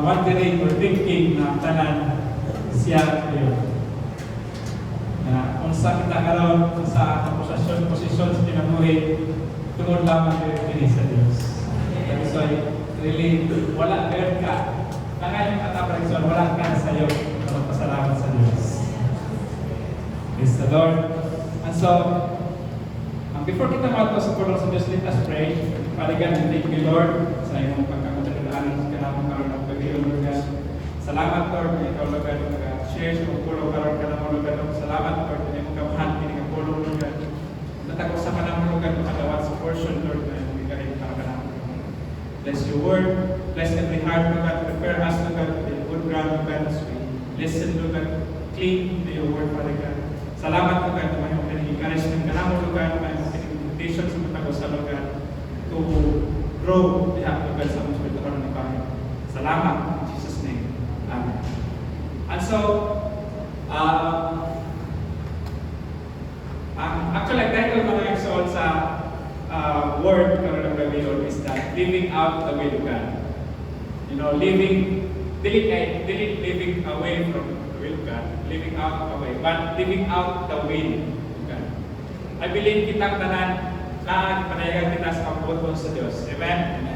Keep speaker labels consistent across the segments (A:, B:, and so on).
A: Wondering or thinking na tanan siya kayo. Na kung sa kita karon, kung sa atong posisyon sa kinabuhi, tungod lamang kini sa Dios. That's why really wala kayo ka. Tangan yung katapaligson, wala ka na sa iyo. Pasalamat sa Dios. Praise the Lord. And so, before kita mato sa pulong sa Diyos, let us pray. Paligan, thank you Lord sa iyong pagkakutadaan sa kanamong karoon ng pag-iyon, Lord God. Salamat Lord na ikaw, Lord God, mag-share sa mong pulong karoon ka naman, Lord God. Salamat Lord na iyong kamahan, kinig ang pulong, Lord God. Natako sa kanamong, Lord God, makadawat sa portion, Lord, na iyong ikahin para kanamong. Bless your word, bless every heart, Lord God. Prepare us, Lord God, with the good ground, Lord God, as we listen, Lord God, clean to your word, Father God. Salamat, Lord God, na mayroong pinag-encourage ng kanamong, Lord God, mayroong pinag-invitation sa matako sa, Lord God, to grow the heart of God sa mga spiritual ng Panginoon. Salamat in Jesus' name. Amen. And so, actually, title mga exalt sa word karon ng Bible is that living out the will of God. You know, living away from the will of God, living out away, but living out the will of God. I believe kitang tanan na panayagan kita sa pagbuton sa Diyos. Amen?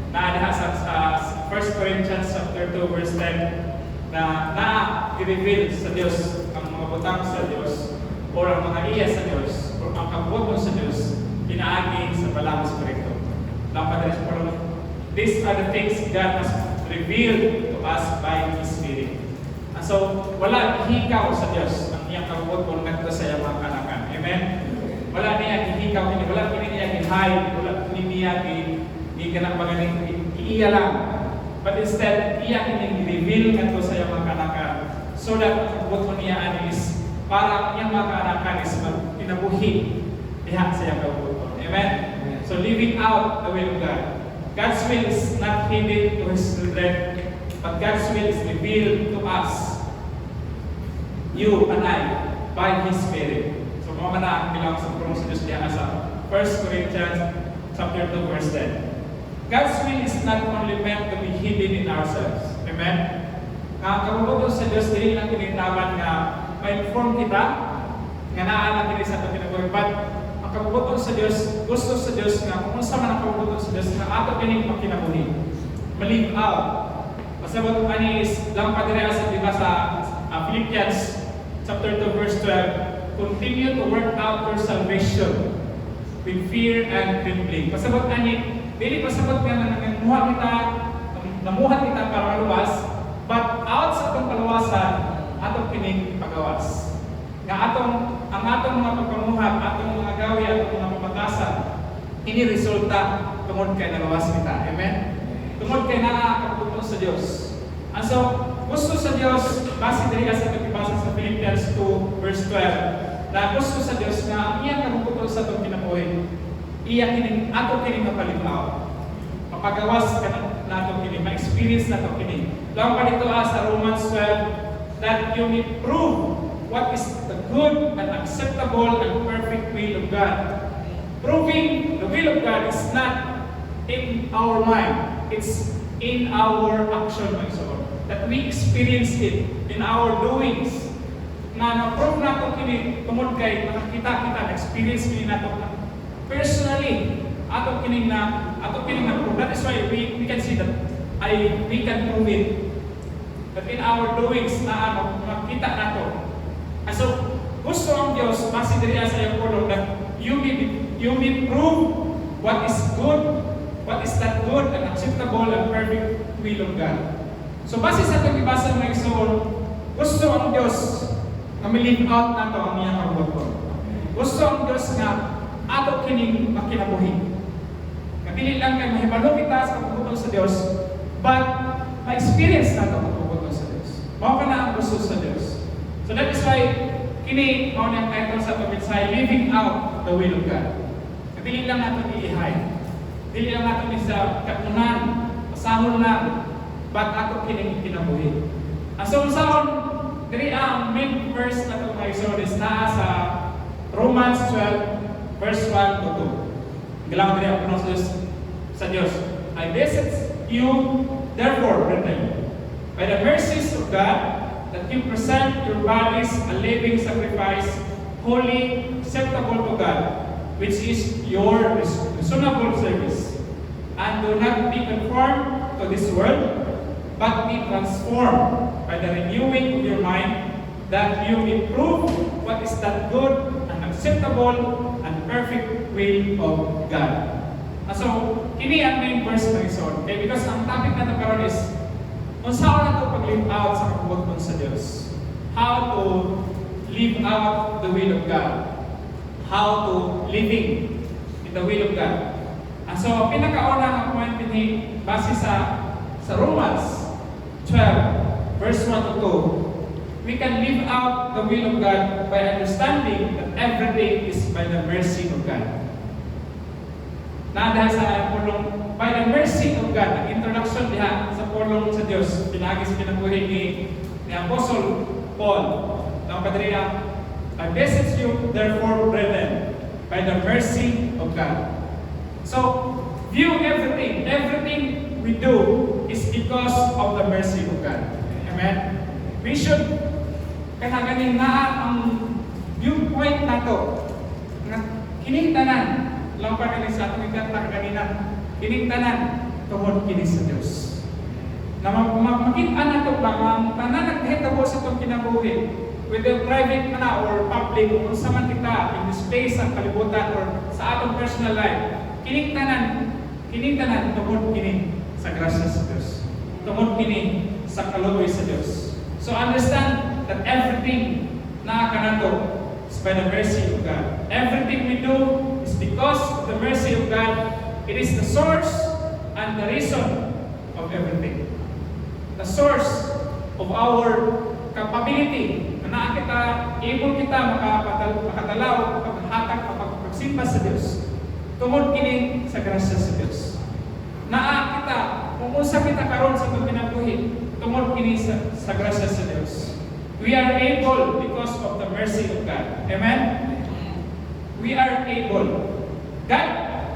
A: Naadiha sa 1 Corinthians chapter 2 verse 10 na i-reveal sa Diyos ang mga butang sa Diyos o ang mga iya sa Diyos o ang pagbuton sa Diyos pinaagi sa Balang Espiritu. Dapat rin these are the things God has revealed to us by His Spirit. And so, wala hikaw sa Diyos ang iyang pagbuton ngadto sa iyang mga kanakan. Amen? Wala niya hihikaw, wala niya i-hide, wala niya i-ganang magaling, iya lang. But instead, iya i-reveal nga to sa iyang mga kanakan so that ang pagbuton niya is para iyang mga kanakan is pinabuhi diha sa iyang pagbuton. Amen? So living out the will of God. God's will is not hidden to His children, but God's will is revealed to us, you and I, by His Spirit. So mga manaan bilang sa pulong sa Diyos diha sa 1 Corinthians chapter 2 verse 10. God's will is not only meant to be hidden in ourselves. Amen? Nga kabubuton sa Dios dili lang kinitaban nga ma-inform kita nga naa lang kini sa atong kinabuhi. But ang kabubuton sa Dios, gusto sa Dios nga kung unsa man ang kabubuton sa Dios nga ato kining makinabuhi. Ma-live out. Pasabot ani is lang pa diri sa diba sa Philippians chapter 2 verse 12, continue to work out your salvation with fear and trembling. Pasabot ani dili pasabot nga namuhat kita para maluwas, but out sa atong kaluwasan atong kining pagawas. Nga ang atong mga pagpamuhat, atong mga gawi, atong mga pamatasan, ini resulta tungod kay naluwas kita. Amen? Tungod kay nakakabuton sa Dios. And so, gusto sa Dios, base diri sa pagkabasa sa Philippians 2 verse 12, na gusto sa Dios nga ang iyang kabuton sa atong kinabuhi, iya kining ato kining mapalimaw. Mapagawas ka na atong kining, ma-experience na atong kining. Lang pa dito sa Romans 12, that you may prove what is the good and acceptable and perfect will of God. Proving the will of God is not in our mind, it's in our action, my soul. That we experience it in our doings. Na na-prove nato kini tungod kay nakakita kita, na-experience kini nato personally. Ato kining na prove. That is why we can see that we can prove it. That in our doings na makita nato. So, gusto ang Diyos, base diri sa iyang pulong, that you may prove what is good, what is that good and acceptable and perfect will of God. So, base sa itong ibasa ng soul, gusto ang Diyos na ma-live out nato ang iyang kabubuton. Gusto ang Diyos nga ato kining makinabuhi. Dili lang kay mahibalo kita sa kabubuton sa Diyos, but ma-experience nato ang kabubuton sa Diyos. Mao ka na ang gusto sa Diyos. So that is why kini mao na ang title sa pagmensahe, living out the will of God. Dili lang nato i-hide. Dili lang nato ni sa katunan, pasahon lang, but ato kining kinabuhi. So unsaon diri ang main verse nato kay is naa sa Romans 12 verse 1 to 2. Gilang diri ang pronunciation sa Dios. I beseech you therefore, brethren, by the mercies of God, that you present your bodies a living sacrifice, holy, acceptable to God, which is your reasonable service. And do not be conformed to this world, but be transformed by the renewing of your mind, that you may prove what is that good and acceptable and perfect will of God. So, kini ang main verse ng isod. Okay? Because ang topic na karon is unsaon nato pag-live out sa kabubuton sa Dios. How to live out the will of God. How to living in the will of God. And so, pinakauna ang point din base sa Romans 12 verse 1 to 2. We can live out the will of God by understanding that everything is by the mercy of God. Dahil sa pulong, by the mercy of God, ang introduction diha sa pulong sa Diyos, pinagis pinabuhi ni Apostle Paul, ng padrina, I beseech you, therefore, brethren, by the mercy of God. So, view everything we do is because of the mercy of God. Amen? We should, kaya ganing na ang viewpoint nato, kining tanan, lampar kini sa atong ikanta kanina, kining tanan tungod kini sa Dios. Na makita nato ba ang tanan naghitabo sa itong kinabuhi, whether private na or public, kung sa man kita in this place sa kalibutan or sa atong personal life, kining tanan tungod kini sa grasya sa Dios. Tungod kini sa kaluoy sa Dios. So understand that everything na kanato is by the mercy of God. Everything we do is because of the mercy of God. It is the source and the reason of everything. The source of our capability na kita, able kita makatalaw, makathatag, makapagsimba sa Diyos. Tungod kini sa grasya sa Diyos. Naa kita, kung usa kita karon sa itong kinabuhi, tungod kini sa grasya sa Diyos. We are able because of the mercy of God. Amen? We are able. God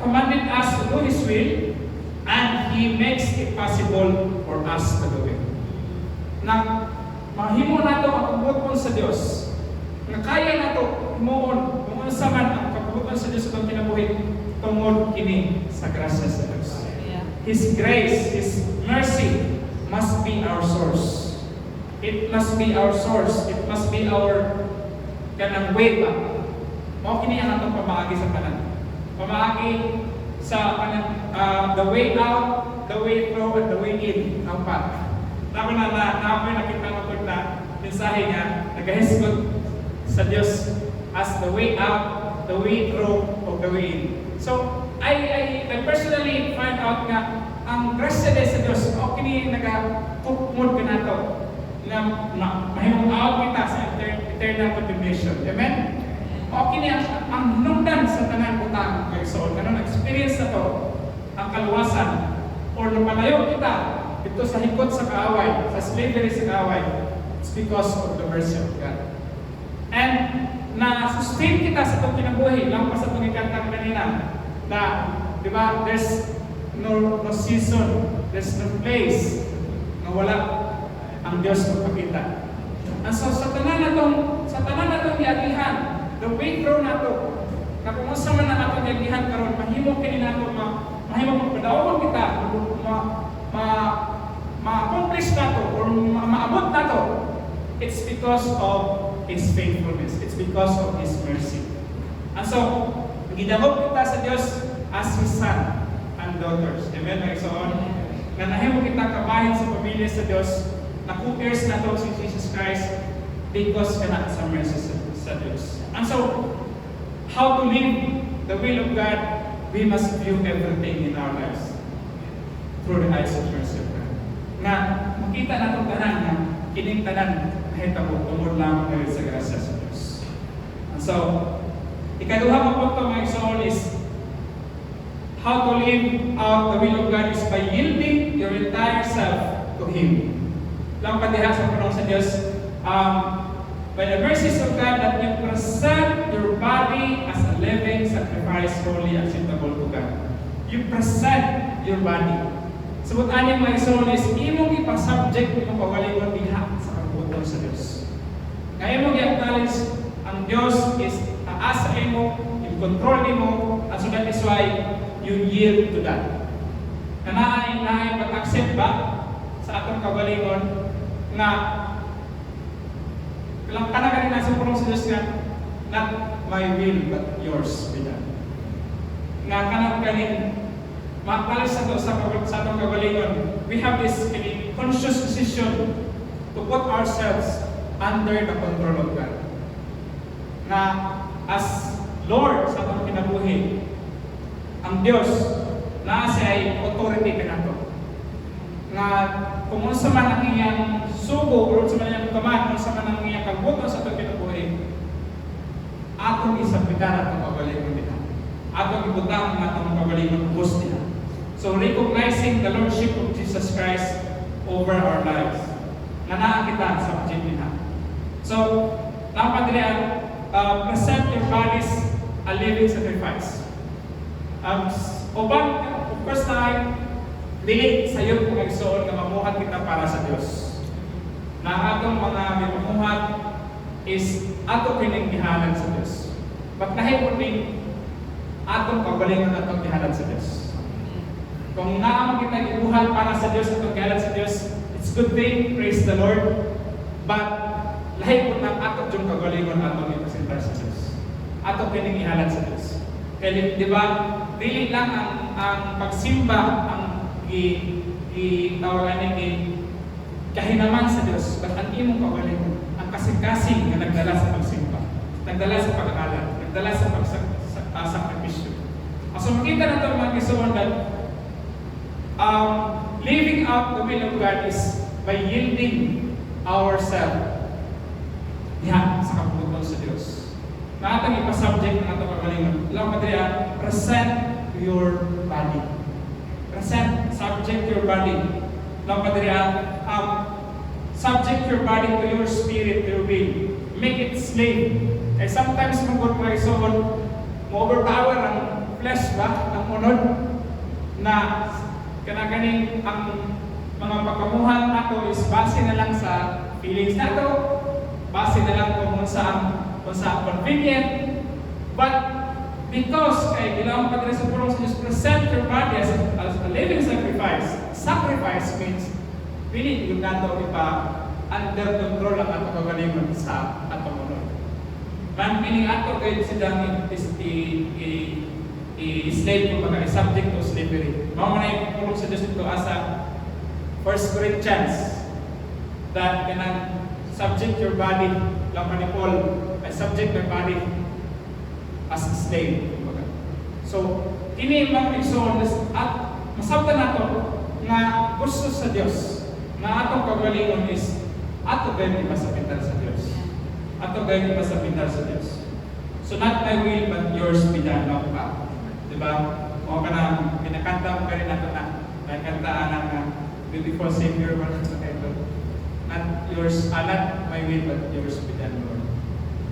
A: commanded us to do His will, and He makes it possible for us to do it. na mahimo nato ang kabuton sa Dios. Nga kaya nato himuon kung unsa man ang kabuton sa Dios atong kinabuhi tungod kini sa grasya sa Dios. His grace, His mercy must be our source. It must be our source. It must be our kanang way back. Mao kini ang atong pamaagi sa kanan. Pamaagi sa kanang the way out, the way through, and the way in. Ang path. Napo na nakita ko na mensahe nga nagahisgot sa Dios as the way out, the way through, or the way in. So I personally find out nga ang grasya sa Dios o kini nagatukmod ka nato na mahimong out kita sa eternal condemnation. Amen? O kini ang hinungdan sa tanan utang ng soul. Kanang experience na to ang kaluwasan or napalayo kita dito sa hikot sa kaaway, sa slavery sa kaaway. It's because of the mercy of God. And na-sustain kita sa itong kinabuhi, lang pa sa itong ikantang kanina, na, di ba, there's no season, there's no place na wala ang Diyos magpakita. And so, sa tanan na itong iagihan, the way through na ito, na kung saan man na itong iagihan karon, mahimo kini nato, mahimo magpadawon kita, ma-accomplish na ito, or maabot na ito, it's because of His faithfulness. It's because of His mercy. And so, gidawog kita sa Diyos as His son and daughters. Amen, mga igsoon? Na nahimo kita kabahin sa pamilya sa Diyos, na co-heirs na to si Jesus Christ because kana sa mercy sa Diyos. And so, how to live the will of God, we must view everything in our lives through the eyes of mercy of God. Na makita na itong tanan na kining tanan nahitabo tungod lang dahil sa grasya sa Diyos. And so, ikaduha mo punto mga igsoon is how to live out the will of God is by yielding your entire self to Him. Lang patiha sa punong sa Diyos, by the mercies of God that you present your body as a living sacrifice, holy, acceptable to God. You present your body. Sabot ani mga igsoon is imong ipasubject mo pagalingon diha sa kabuton sa Diyos. Ngayon mo i-acknowledge ang Diyos is taas sa imo, in control nimo, and so that is why you yield to that. Naay pag-accept ba sa atong kagalingon nga lang kanang nasa pulong sa Diyos nga not my will but yours be done. Nga kanang ganin makapalis sa atong kagalingon, we have this conscious decision to put ourselves under the control of God. Na as Lord sa atong kinabuhi, ang Diyos na siya authority kanato. Nga kung unsa man ang iyang sugo o unsa man ang iyang command, unsa man ang iyang kabuton sa atong kinabuhi, atong isapitan atong kagalingon diha. Atong ibutang atong kagalingon ubos diha. So recognizing the Lordship of Jesus Christ over our lives. Nanaa kita sa pagdiha. So, dapat dili present your bodies a living sacrifice. Of course time, dili sa iyo kung igsoon na mamuhat kita para sa Diyos. Na atong mga mamuhat is ato kining gihanan sa Diyos. But nahimo din atong kagalingon atong gihanan sa Diyos. Kung naamang kita gibuhat para sa Diyos atong gihanan sa Diyos, it's good thing, praise the Lord. But lahi po ng ato yung kagalingon atong ipresentar sa Diyos. Ato kining ihalan sa Diyos. Kaya di ba, really lang ang pagsimba, ang tawagan ng kahinaman sa Diyos, but ang imong kagalingon, ang kasing-kasing na nagdala sa pagsimba, nagdala sa pag-aaral, nagdala sa pagsakripisyo. So makita na ito mga kisuwan that living out the will of God is by yielding ourselves diha sa kabuton sa Diyos. Na atong ipasubject ng atong kagalingon. Lang madriya, present your body. Present, subject your body. Lang madriya, subject your body to your spirit, to your will. Make it slave. Eh sometimes mong mga isuon, mo-overpower ang flesh ba, ang unod, na kanaganing ang mga pagkamuhan nato is base na lang sa feelings nato, base na lang kung saan convenient, but because kay kailangan pa rin sa purong sa Diyos, present your body as a living sacrifice. Sacrifice means pili yung nato ipa under control ang ato kagalingon sa ato munod. Man meaning ato kayo silang i-slave kung baga subject to slavery. Mao man ay purong sa Diyos ito as a 1 Corinthians that kanang subject your body lang ni Paul ay subject your body as a slave. So, kini mga igsoon at masabtan nato nga gusto sa Dios nga atong kagalingon is ato gayud ipasapitan sa Dios. Ato gayud ipasapitan sa Dios. So not my will but yours be done, no pa. Diba? O kanang pinakanta mo rin nato na kantaan ng beautiful Savior man sa title. Not yours, not my will but yours be done, Lord.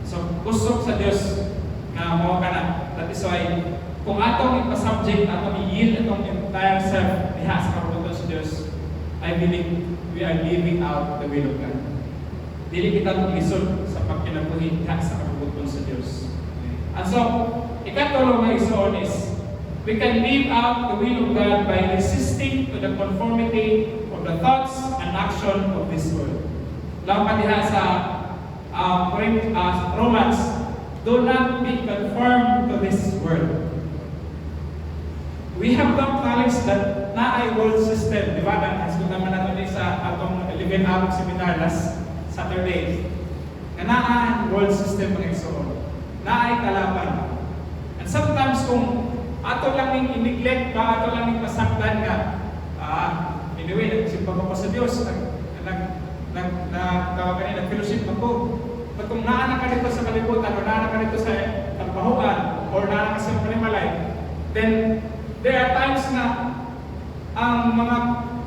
A: So gusto sa Dios na mo kana. That is why kung atong ipasubject, atong i-yield atong entire self diha sa kabubuton sa Dios, I believe we are living out the will of God. Dili kita maglisod sa pagkinabuhi diha sa kabubuton sa Dios. And so, ikatulo nga igsoon is we can live out the will of God by resisting to the conformity of the thoughts and action of this world. Lang pa diha sa Romans, do not be conformed to this world. We have to acknowledge that na ay world system, di ba? As kung naman natin sa atong 11 hour seminar last Saturday, na ang world system ng igsoon, na ay kalaban. And sometimes kung ato lang ning i-neglect ba, ato lang ning pasaktan nga, anyway, nagsimpa ko sa Diyos, nag-fellowship ako. But kung naanak ka dito sa kalibutan, o naanak ka dito sa kapahuan, or naanak ka sa panimalay, then there are times na ang mga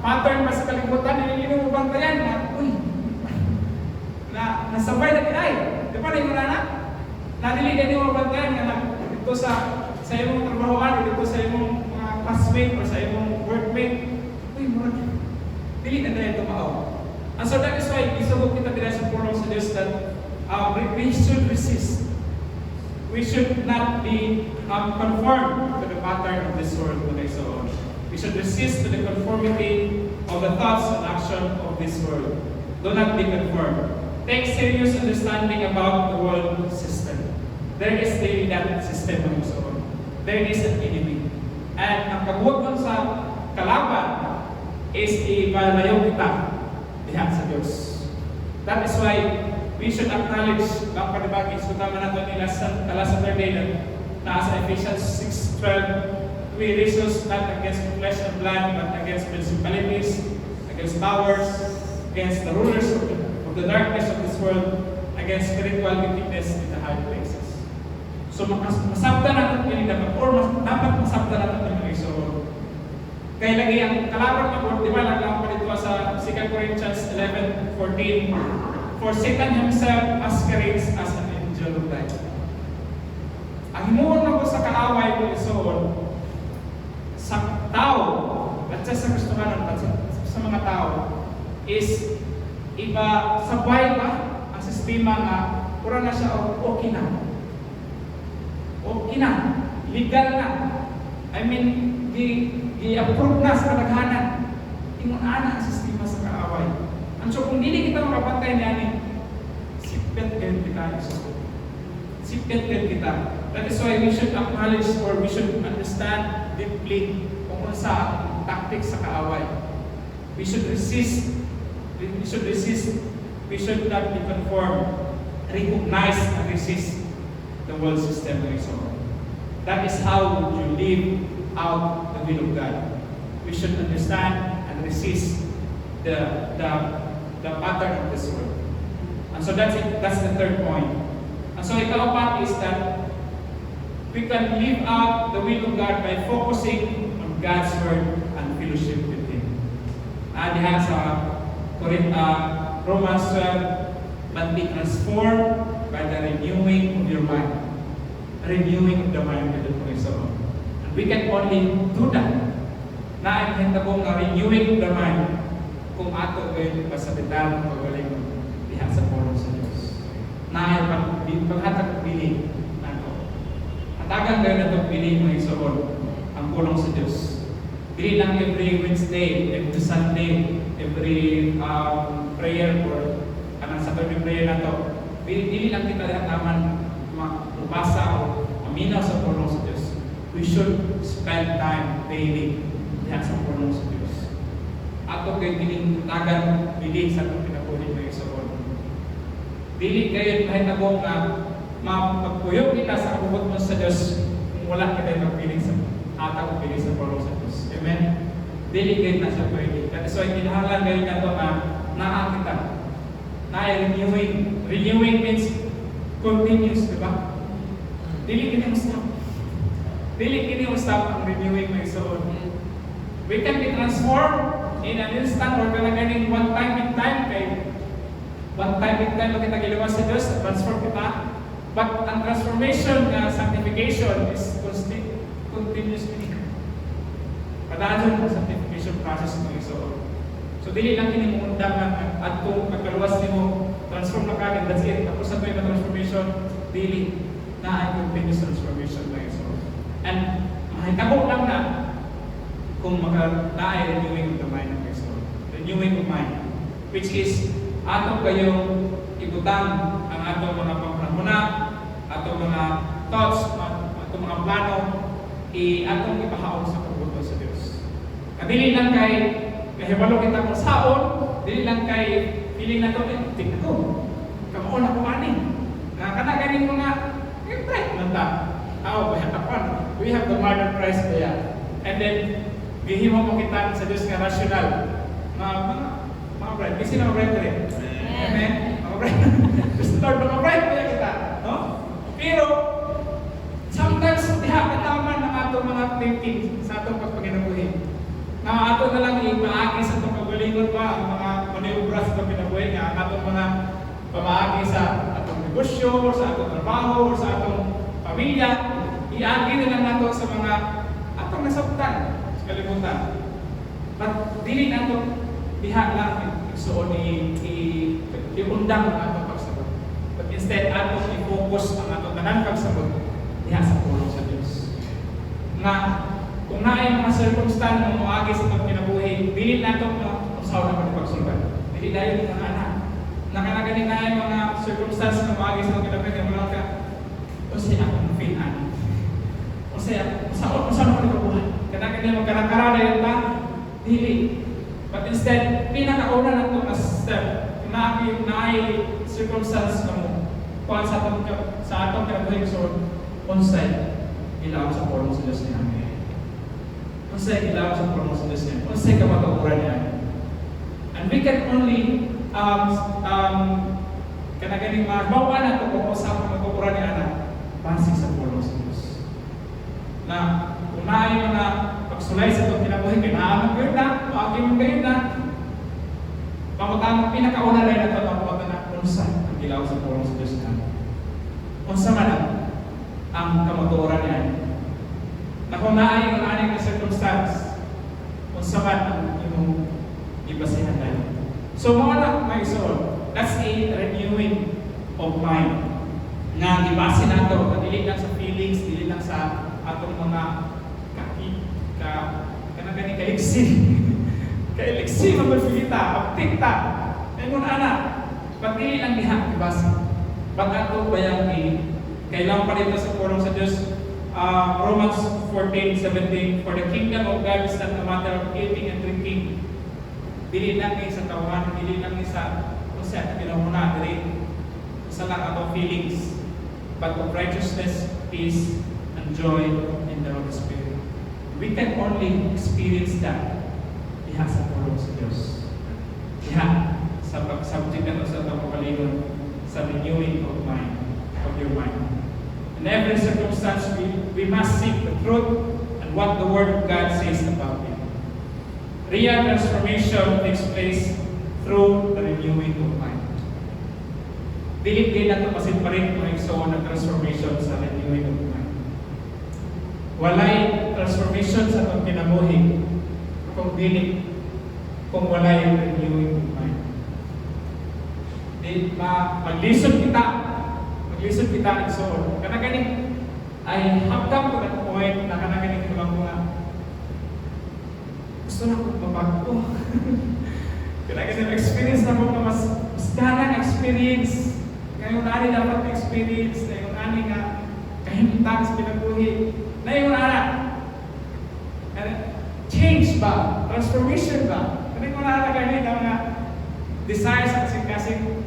A: pattern pa sa kalibutan na hindi mo bantayan na, nasabay na kinay. Di ba na yung naanak? Nadili ka hindi mo bantayan na dito sa imong trabahoan, o dito sa imong mga classmate, o sa imong workmate, dili na tayo tumao. And so that is why, isabot kita dila sa purong sa Diyos that we should resist. We should not be conformed to the pattern of this world. Okay, so we should resist to the conformity of the thoughts and action of this world. Do not be conformed. Take serious understanding about the world system. There is really that system of so on. There is an enemy. And ang kabuhaton sa kalaban is ipalayo kita diha sa Diyos. That is why we should acknowledge ang panibagay. So tama na ito nila sa Saturday na sa Ephesians 6:12, we wrestle not against flesh and blood, but against principalities, against powers, against the rulers of the darkness of this world, against spiritual wickedness in the high places. So masabta natin yung dapat, or dapat masabta natin yung mga iso. Kaya lagi ang kalaban ng Lord, di ba lang pa dito sa 2 Corinthians 11:14, for Satan himself masquerades as an angel of light. Ang himuon ako sa kaaway ko isoon, sa tao, at sa Kristohanan, at sa mga tao, is iba sabay ba ang sistema nga pura na siya okay na. Okay na, legal na. I mean, i-approve na sa kadaghanan. Ingunaan ang sistema sa kaaway. And so kung hindi kita makapantay niyan, sipet kayo kita. Sipet kayo kita. That is why we should acknowledge or we should understand deeply kung ano sa tactics sa kaaway. We should resist. We should resist. We should not be conformed. Recognize and resist the world system of exile. That is how you live out the will of God. We should understand and resist the pattern of this world. And so that's it. That's the third point. And so ikaapat is that we can live out the will of God by focusing on God's word and fellowship with Him. Diha sa Romans 12, but be transformed by the renewing of your mind. Renewing of the mind with the Panginoon. And we can only do that. Na ang hintabong na renewing of the mind kung ato kayo pasabitan ng pagaling diha sa pulong sa Dios. Na paghatag pili nato. Hatagan kayo na itong pili mga igsoon ang pulong sa Dios. Dili lang every Wednesday, every Sunday, every prayer or kanang Saturday prayer na to. Dili lang kita hataman mabasa o aminaw sa pulong sa Diyos. We should spend time daily diha sa pulong sa Diyos. Ato kayo tinitagan bili sa itong pinapulit ng Isaon. Dili kayo kahit ako nga mapagpuyog kita sa abot mo sa Diyos kung wala kita magpiling sa atang pili sa pulong sa Diyos. Amen? Dili kayo na siya pwede. So, kinahalan kayo na ito na nakakita. Na-renewing. Renewing means continuous, di ba? Dili kini stop. Dili kini stop ang renewing may soon. We can be transformed in an instant or kalaganing one time in time kay one time in time kita giluwas sa Diyos, transform kita. But ang transformation na sanctification is continuous. Padaan mo sa sanctification process ng iso. So dili lang kini mo undang at kung pagkaluwas nimo transform na ka, that's it. Tapos sa tuwing transformation, dili na ay continuous transformation lang iso. And mahitabo lang na kung maka-taay renewing of the mind ng iso. Renewing of mind, which is atong kayong ibutang ang atong mga pampanahuna, atong mga thoughts, atong mga plano, atong ipahaon sa pagbuto sa Diyos. Dili lang kay kahibalo kita kung saon, dili lang kay feeling na to, tingnan ko, kamaon ako aning. Kana ganing mga, try manta. We have the martyr Christ there. And then, gihimo mo kita sa Diyos nga rational. Mga bride, kasi na mga bride rin. Amen? Mga bride. Gusto Lord, mga bride kaya kita. No? Pero, sometimes, diha kataman ng atong mga thinking sa atong pagpanginabuhin. Na ato na lang ipaagi sa itong kagalingon pa ang mga maniobras na pinabuhin nga ang atong mga pamaagi sa atong negosyo, or sa atong trabaho, or sa atong pamilya, iagi na lang nato sa mga atong nasabtan sa kalimutan. But dili nato diha lang igsuon iundang ang atong pagsabot. But instead atong i-focus ang atong tanan pagsabot diha sa pulong sa Dios. Nga kung naay mga circumstance na moagi sa itong kinabuhi, dili nato na usaw na pagsulban. Dili dayon mga anak. Nakanagaling na ay mga circumstance na moagi sa itong kinabuhi, na mga ka, o siya akong finan. O siya, usaw na pagkabuhan. Kanagaling magkarakara na yun ba? Dili. But instead, pinakauna na ito na step. Kung naay circumstance na mo, kuhan sa atong kinabuhi, so, onsay, ilaw sa pulong sa Diyos niya. Unsay ilaw sa pulong sa Diyos niya. Unsay kamatuoran niya. And we can only kanagaling mabawa na ito kung sa kamatuoran niya na base sa pulong sa Diyos. Na kung naay mga pagsulay sa itong kinabuhi, kinaamag kayo na, maagin kayo na, pamutang pinakauna na ito, pamutang na unsa ang ilaw sa pulong sa Diyos niya. Unsa man ang kamatuoran niya. Na kung naay ang aning na circumstance, kung sabat ang imong ibasihan tayo. So, mga na, may isoon, that's a renewing of mind. Nga, ibasi na ito, na dili lang sa feelings, dili lang sa atong mga kanang kailiksi. Kailiksi, magpagpilita, pagtikta. Ngayon, anak, pagdili lang diha, ibasi. Pag ato bayang kailangan pa dito sa pulong sa Diyos, Romans 14:17, for the kingdom of God is not a matter of eating and drinking. Dili lang ni sa tawahan, dili lang ni sa usa pinamuna, dili sa lang atong feelings, but of righteousness, peace, and joy in the Holy Spirit. We can only experience that diha sa pulong sa Diyos. Diha sa pagsubject na sa atong kapalingon, sa renewing of your mind. In every circumstance, we must seek the truth and what the Word of God says about it. Real transformation takes place through the renewing of mind. Dili din nato masiparin kung igsoon ang transformation sa renewing of mind. Walay transformation sa atong kinabuhi kung dili kung wala yung renewing of mind. Maglisod kita igsoon. Kana ganing ay hanggang to that point na kana ganing kulang mga gusto na kong mabago. Kana ganing experience na mo mas ganang experience. Ngayon ani dapat experience na yung ani nga kahimtang sa pinabuhi. Na yung ana change ba? Transformation ba? Kani ko na gani na mga desires sa kasing-kasing.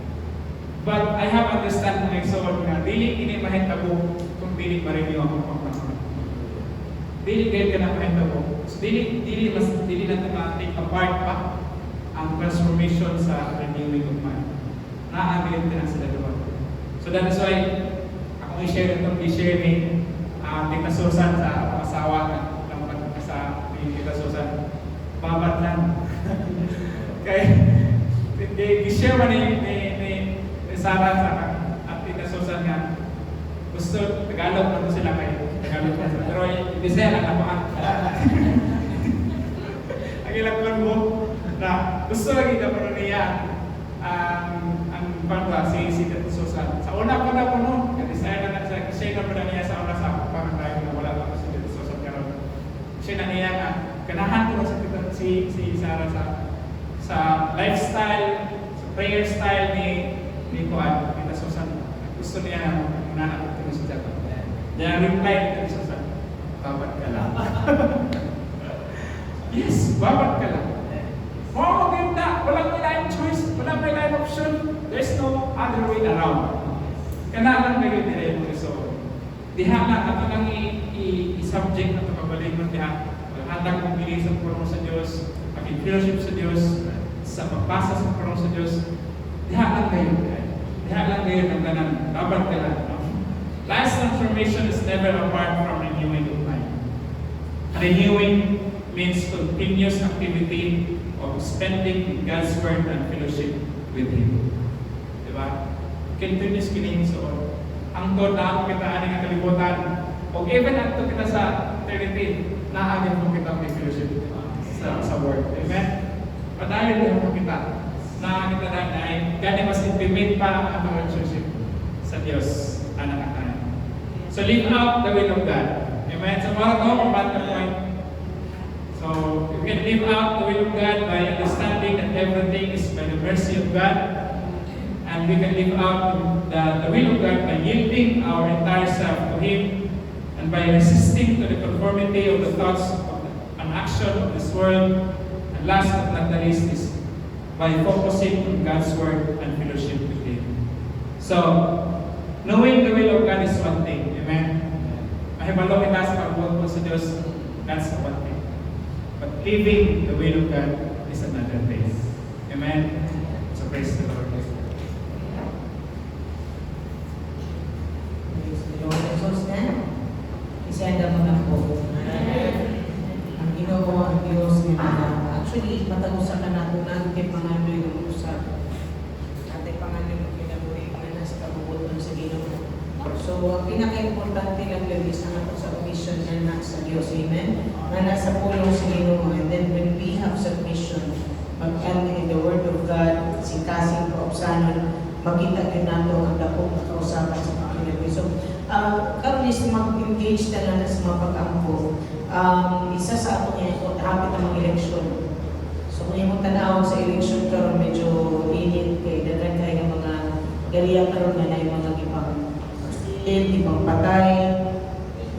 A: But I have understand ng igsoon nga dili ini mahitabo kung dili ma-renew ang pagpapalagay. Dili gayud ka na mahitabo. So dili natin ma-take apart pa ang transformation sa renewing of mind. Naabilin ka na sa dalawa. So that is why akong i-share ni Tita Susan sa asawa sa Tita Susan. Babat lang. Kaya i-share man ni Sarah sa Tita Susan nga gusto Tagalog na sila kayo. Tagalog na sila. Pero Bisaya lang ako ang ilang mo na gusto lagi ka pero niya ang pangwa si Tita Susan. Sa una ko na po no, kasi na siya na po na niya sa una sa parang tayo na wala pa si Tita Susan karon. Siya na niya nga ganahan ko sa si Sarah sa lifestyle, sa prayer style ni Kuan, Tita Susan. Gusto niya na mananap ko sa Japan. Then reply ni Tita Susan, babat ka lang. Yes, babat ka lang. Oh, maganda. Walang may choice. Walang may option. There's no other way around. Kailangan kayo nila yung gusto. Diha lang, ito lang i-subject na ito kabalik ng diha. Handang pumili sa purong sa Diyos, pag-fellowship sa Diyos, sa pagpasa sa purong sa Diyos. Diha lang kayo. Diha lang kayo ng ganang. Babat ka lang. No? Last transformation is never apart from renewing of mind. Renewing means continuous activity of spending in God's Word and fellowship with Him. Diba? Continuous kining so. Ang to na kita ani nga kalibutan. O even ato kita sa eternity, naagin mo kita may fellowship sa Word. Amen? Padayon din mo kita. Na kita na ay gani mas intimate pa ang relationship sa Diyos anak anak. So live out the will of God. Amen. So para ko papat ka point. So you can live out the will of God by understanding that everything is by the mercy of God, and we can live out the will of God by yielding our entire self to Him, and by resisting to the conformity of the thoughts and action of this world. And last but not the least is by focusing on God's Word and fellowship with Him. So, knowing the will of God is one thing. Amen? Mahibalo kita sa pagbuhat mo sa Diyos, that's one thing. But living the will of God is another thing. Amen? So, praise the Lord.
B: Praise the Lord. So, stand. Isenda mo na po. Ang ginagawa ang Diyos na actually, matagusan ka natin kay Panginoon yung usap. Ate Panginoon yung kinabuhi na nasa kabubutan sa Ginoo. So, ang pinaka-importante lang yun is ang ato sa mission na nasa Diyos. Amen? Na nasa pulong sa Ginoo. And then when we have submission, mag-end in the Word of God, singkasing kaupsanon, makita din nato ang dakong kausapan sa Panginoon. So, karon is mag-engage na lang sa mga pag-ampo. Isa sa ato niya, hapit ang mga eleksyon. So kung yung tanaw sa election karon medyo init kay daghan kay nga mga galiya karon na yung mga ibang patay.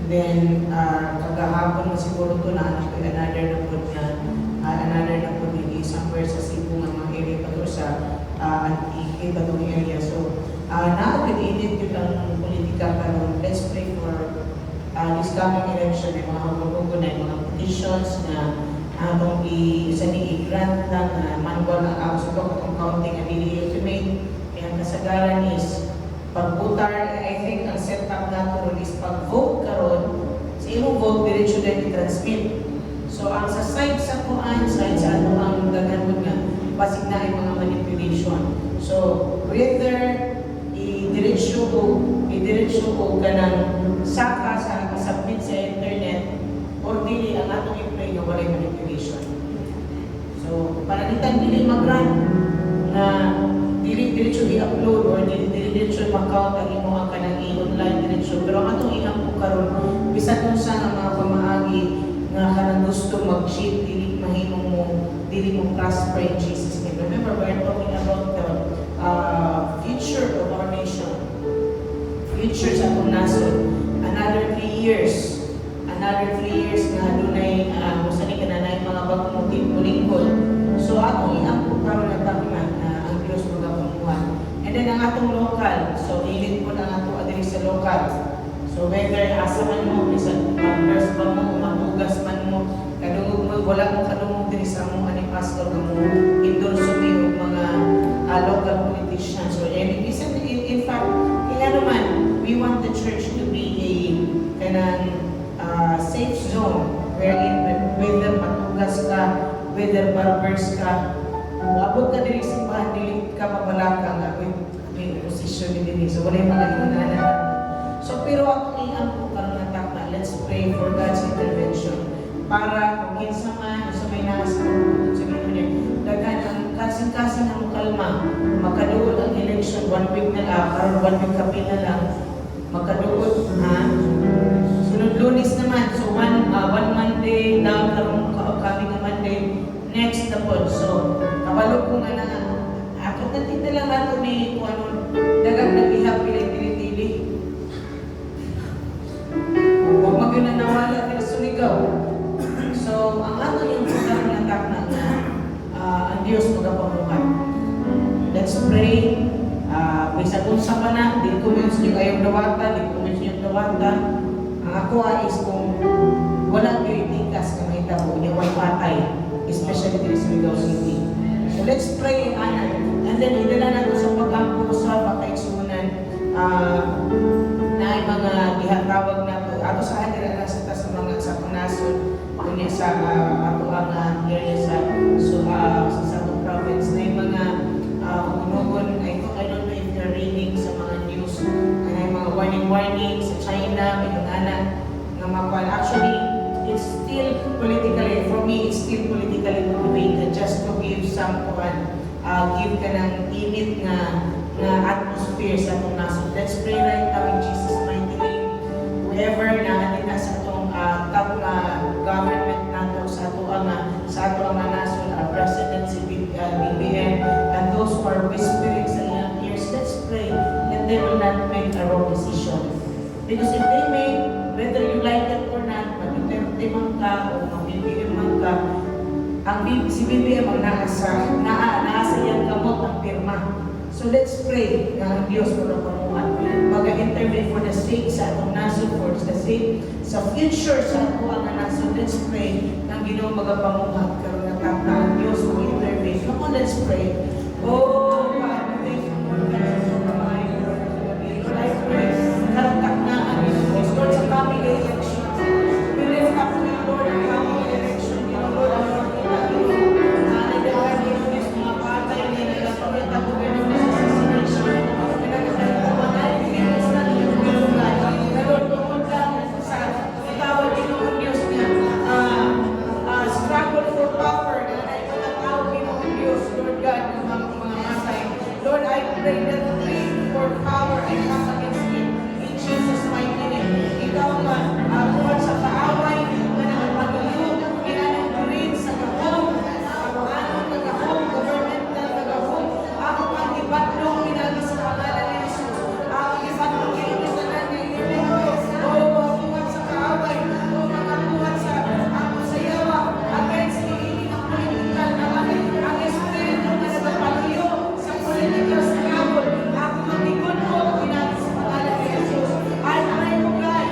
B: Then kagahapon na siguro to na another na po ni somewhere sa Cebu nga mga area pa to sa iba tong area. So nakakaginit yung ang politika karon. Let's pray for this coming election ay mga hukugo na mga petitions na habang isa ni i-grant lang manual ang sa itong counting ang i-ultimate. Kaya ang kasagaran is pag-votar, I think ang setup nato is pag-vote karon sa imong vote, diretso din i-transmit. So ang sa side sa kuan, side sa ano ang gagawin nga, basig na ay mga manipulation. So whether i-diretso ko kanang saka sa submit sa internet or dili ang atong i-play nga walay manipulation. So para dili mag-run na dili i-upload or dili ma-count ang imo ang kanang i-online diretso. Pero ang atong ilang po karon bisan kung sa nga mga pamaagi nga kanang gusto mag-cheat, dili mahimo mo, dili mo prosper in Jesus' name. Remember, we're talking about the future of our nation. Future sa atong nasod. Another 3 years. Another 3 years nga dunay usa ni kananay mga bagong lingkod. So atong iampo karon na takman ang Dios magapamuhan. And then ang atong local. So ilit po ang ato adiri sa local. So whether asa man mo bisan mag-nurse pa mo, magugas man mo, kadungog mo wala mo kadungog diri sa among ani pastor nga mo endorso mi og mga local politicians. So bisan in fact naman, we want the church to be a kanang safe zone wherein whether matugas ka, whether barbers ka, abot ka diri simbahan, dili ka mabalaka nga with position ni diri. So wala yung mga iunanan. So pero ako iampo karon nga takna, let's pray for God's intervention para kung kinsa man sa may nasa sa niya daghan ang kasing-kasing ang kalma, makaduol ang election 1 week na karon 1 week kapi na lang makaduol sunod Lunes naman, so one Monday down karong coming na Monday next na po. So kabalo ko nga na ako natin na lang nato ni kung ano dagang nag-ihap pili-tili huwag mag-yun-nawala nila suligaw. So ang ato yung program ng takna na ang Diyos magapamukan. Let's pray. Bisa kung sa pa na, di convince nyo kayong dawata, di convince nyo yung dawata. Ang ako is kung walang pilipikas na may tabo, hindi may patay, especially dito sa Ligaw City. So let's pray, and then idala na sa pag-ampo sa pagkaigsunan na ay mga gihatawag na to. Ato sa adira lang sa mga sa panason, kunya sa ato ang area sa Sabon Province na yung mga unugon, I don't know if you're reading sa mga news, ay mga warning sa China, may anak nga makuan. Actually, it's still politically, for me, it's still politically motivated just to give some give ka ng init na atmosphere sa itong nasod. Let's pray right now in Jesus' mighty name. Whoever na nila sa itong top government nato sa ato ang nasod, our President, si BBM, and those who are whispering sa ilang ears, let's pray that they will not make a wrong decision. Because if they make, whether you like it or not, mag-Duterte man ka o mag-BBM man ka, si BBM ang naasa yung gamot ang pirma. So let's pray na ang Diyos magapamuhan. Mag-intervene for the sake sa atong nasod, for the sake sa future sa ato ang nasod. Let's pray na ang Ginoo magapamuhan karon nga takna ang Diyos mag-intervene. Come on, let's pray. Oh God, thank you for that. I pray karon takna ang Diyos Lord sa coming election. We lift up to you, Lord, ang coming election. Lord, ang pray that the dream for power I come against it in Jesus' mighty name. Ikaw Lord, sa kaaway na nagpagulong, kinanong green sa gahong, ang nagahong, governmental nagahong, ang pag-ibatlong pinagi sa pangalan ni Jesus, ang ibatlong kinikisanan ni Jesus, o buhat sa kaaway, o mga buhat sa sayawa, against the healing of political na ang espiritu na nagpagulong sa political ako mag-ikot ko, pinagis sa pangalan ni Jesus. I pray, O God,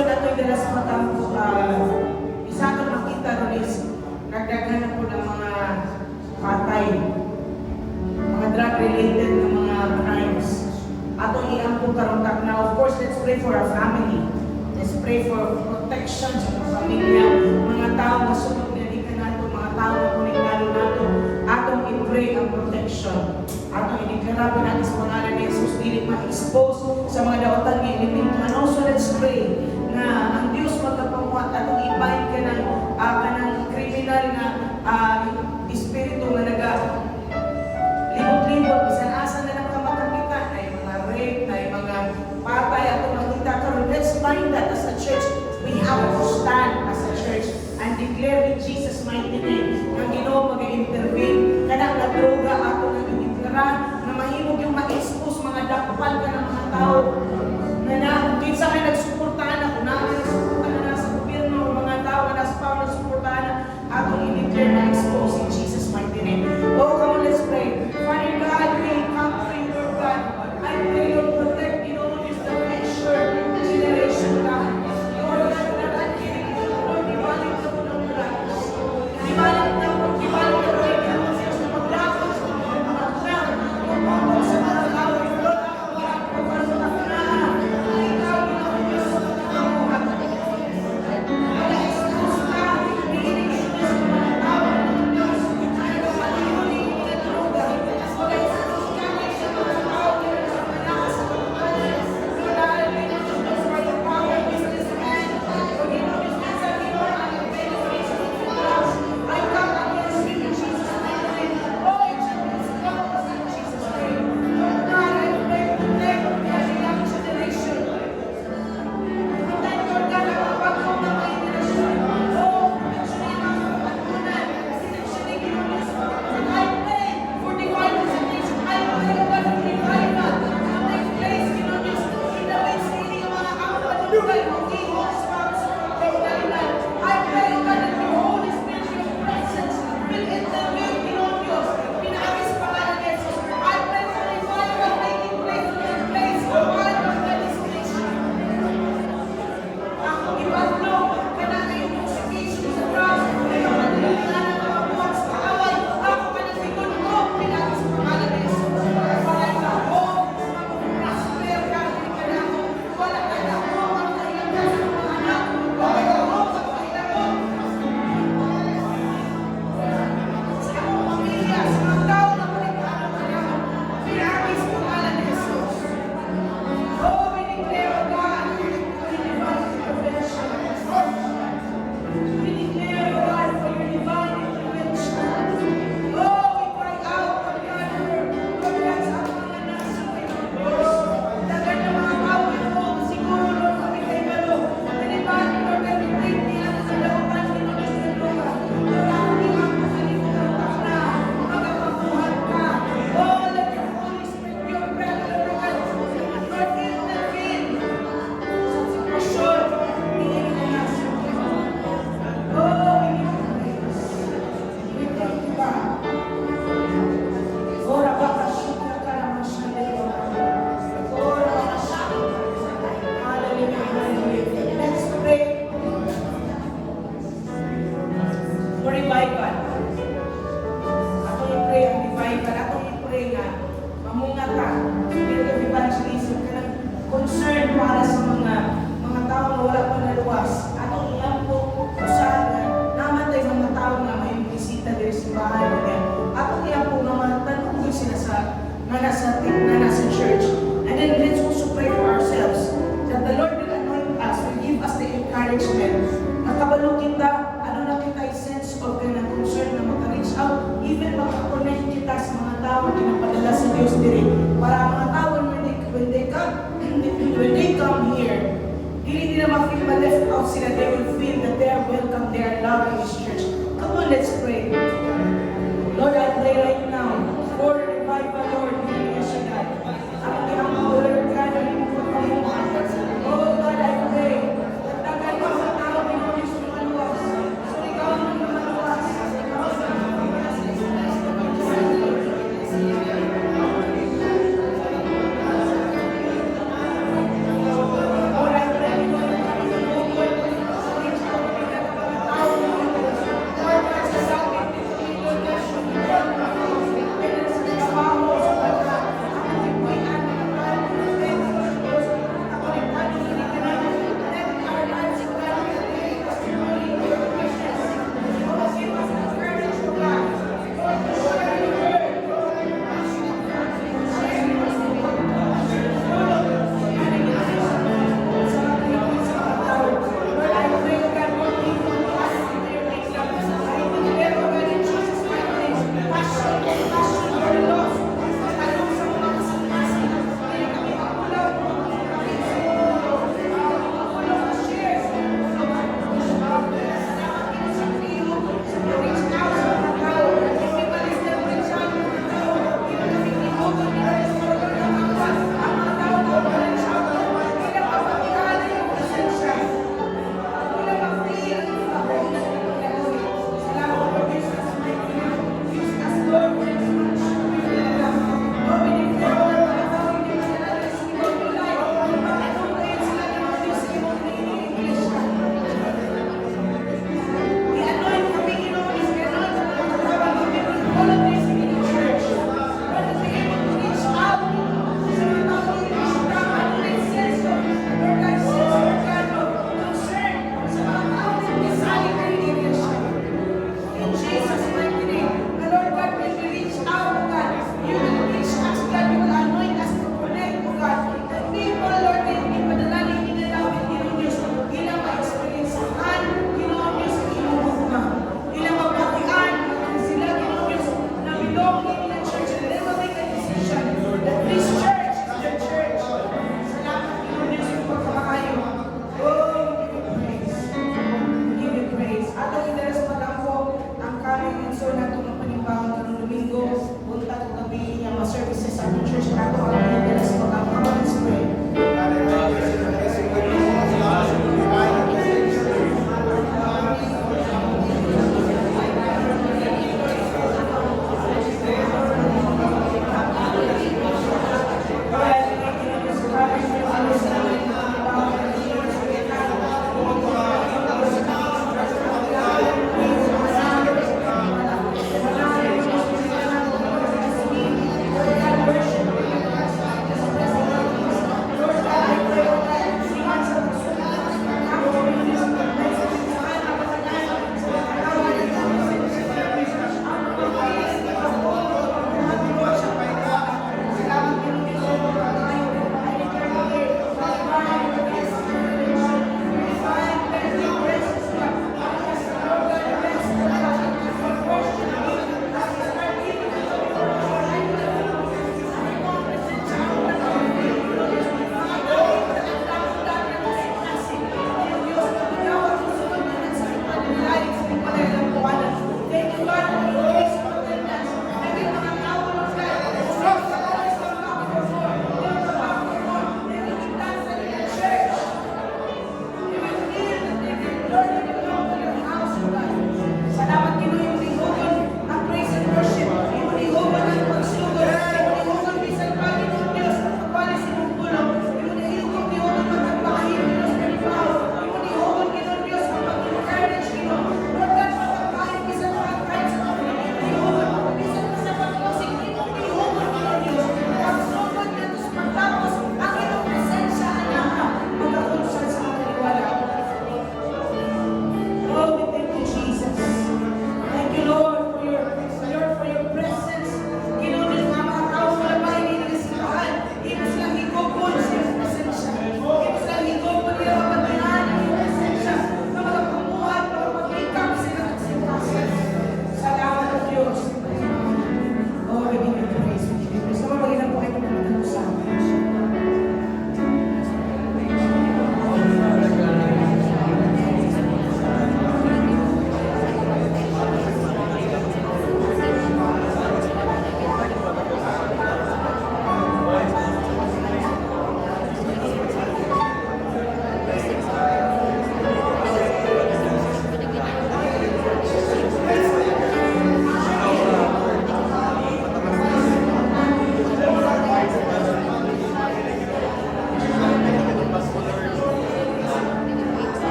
B: So na ito'y dalas matang isa ka makita ron is nagdaghan po ng mga patay, mga drug-related na mga crimes. Atong iampo karon tak na. Of course, let's pray for our family. Let's pray for protection sa mga pamilya, mga tao na sunod na di ka nato, mga tao na konektado nato. Atong i-pray ang protection. Atong inikarabi natin sa pangalan ni Jesus, dili ma-expose sa mga daotan ng elemento. And also, let's pray na ang Diyos magkapamuhat atong ibahin ka ng kanang kriminal na espiritu na libot-libot, bisan asa na lang ka makakita, na yung mga rape, na yung mga patay, atong makita karon. Let's find that as a church. We have to stand as a church and declare in Jesus' mighty name na Ginoo mag-intervene. Kanang na droga ato na iniklara na mahimog yung ma-expose mga dakpal ka ng mga tao na kinsa may nagsuportahan ako, namin nagsuportahan na nasa gobyerno o mga tao na nasa pao nagsuportahan na atong i-declare na expose in Jesus' mighty name. Oh, come on, let's pray. Father God, we come to you, Lord God. I pray, Lord, protect in all of this the future generation, God. Lord, that I'm giving you, Lord, ibalik na po ng bratos. Ibalik na po, ibalik na po yung Diyos na maglakot sa mga maglang, sa mga tao, Lord, ako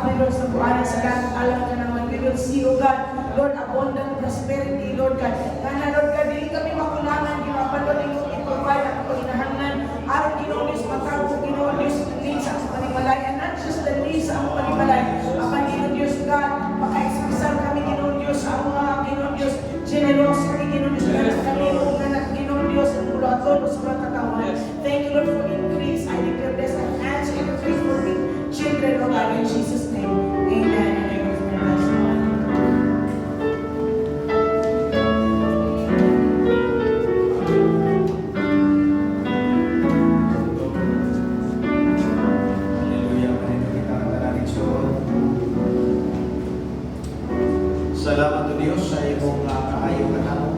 B: Panginoon, Lord, sa buwan sa lahat, alam ka naman, we will see, O God, Lord, abundant prosperity, Lord God. Kana, Lord God, hindi kami makulangan, ginapalod, i-provide ang panginahangan, aron Ginoo Diyos, matawag, Ginoo Diyos, needs ang panimalay, and not just the needs ang panimalay, ang Ginoo Diyos, God, maka-expressan kami, Ginoo Diyos, ang mga Ginoo Diyos, generosity, Ginoo Diyos, ganas kami, Ginoo Diyos, ang mula at todo sa mga katawan. Thank you, Lord, for increase. I declare this and answer increase for me, children, O God, in Jesus' name. Amen. And I will pray this one.
C: Hallelujah. Manito kita ang tananing suod. Salamat o Diyos sa imong kaayo ka namo.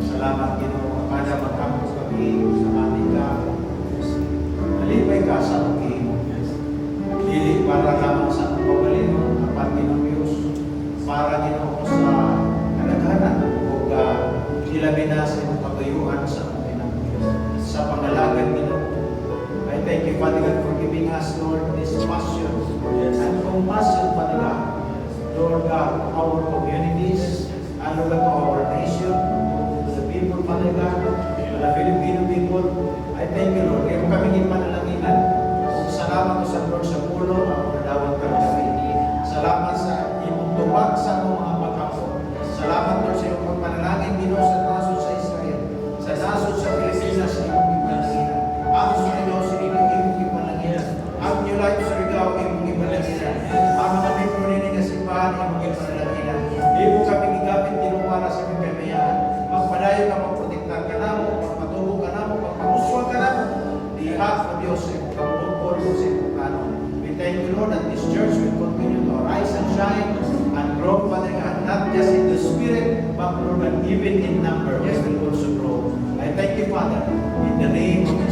C: Salamat Ginoo kada magkampo kami sa ating ka. Nalipay ka sa among gihimo. Dili para lamang sa among pagbalino, apat Ginoo Diyos, para Ginoo sa kadaghanan o ilabi na sa imong pagayuan sa among Ginoo Diyos. Sa pangalagan Ginoo. I thank you, Father God, for giving us, Lord, this passion and compassion, Father God. Lord God, to our communities, and Lord God, to our nation, to the people, Father God, to the Filipino people. I thank you, Lord. Kaya kami ginpanalanginan. Salamat ko sa Lord sa pulo, ang nadawat ka kami. Salamat sa imong tubag sa among mga pagkapo. Salamat, Lord, sa iyong pagpanalangin, Ginoo, sa nasod sa Israel, sa nasod sa Pilipinas, sa imong ipalanginan. Ang Surigao, sa imong ipalanginan. Ang New Life, Surigao, imong ipalanginan. Ang mga membro nini nga simbahan, imong ipalanginan. Imo kami gigapit, Ginoo, para sa aming kamayan. Magpadayo ka, magprotektar ka namo, magpatubo ka namo, magpanguswa ka namo. Diha sa Diyos, sa imong kabukod, sa imong plano. We thank you, Lord, that this church will continue to arise and shine and grow, Father God, not just in the spirit, but Lord, but even in number, we will also grow. I thank you, Father, in the name of